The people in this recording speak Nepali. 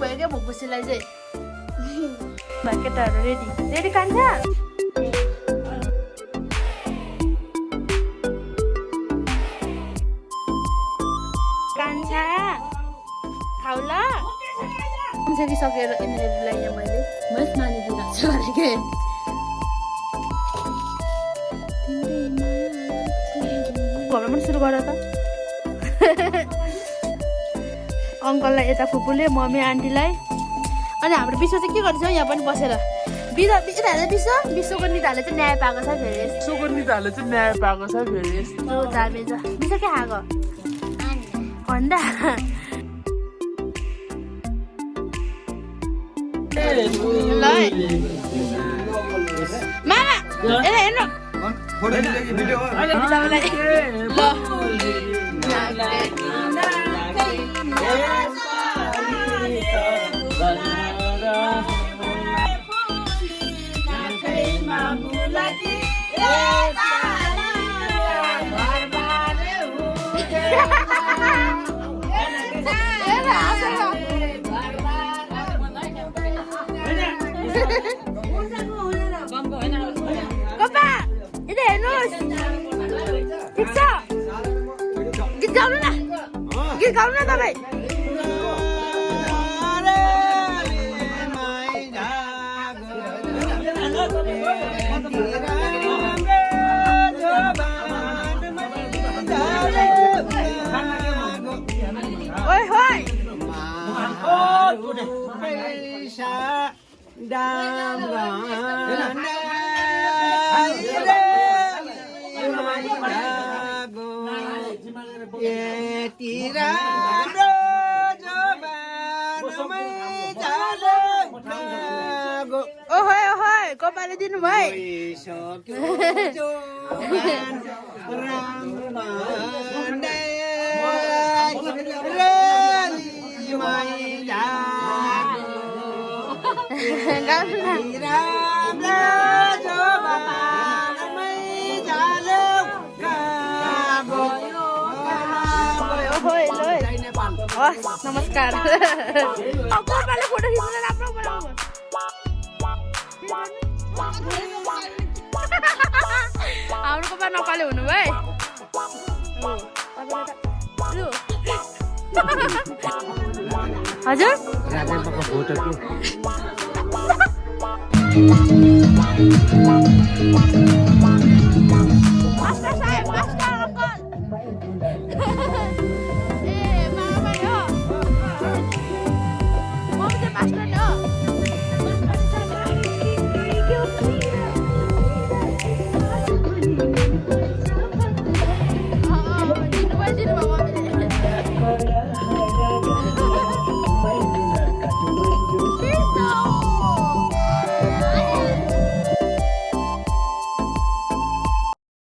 भयो क्या भोकुसीलाई चाहिँ केटाहरू रेडी रेडी कान्छ कान्छा खाउला सकिसकेर यिनीहरूलाई यहाँ मैले मस मानिदिइरहेको छु अरे के घरमा पनि सुरु गर त अङ्कललाई यता फुपूले मम्मी आन्टीलाई अनि हाम्रो विश्व चाहिँ के गर्छ यहाँ पनि बसेर विश्वको निधाले चाहिँ न्याय पाएको छ फेरि विश्वको निधाले चाहिँ न्याय पाएको छ फेरि विश्व के खाएको अन्डा ल मामा हेर्नु गीत गाउनु न तपाईँ ओहोय कपाले दिनु भयो नमस्कार कपाले फोटो खिच्न राम्रो बनाउनु हाम्रो कपा नपाले हुनु भयो हजुर राजेशको फोटो के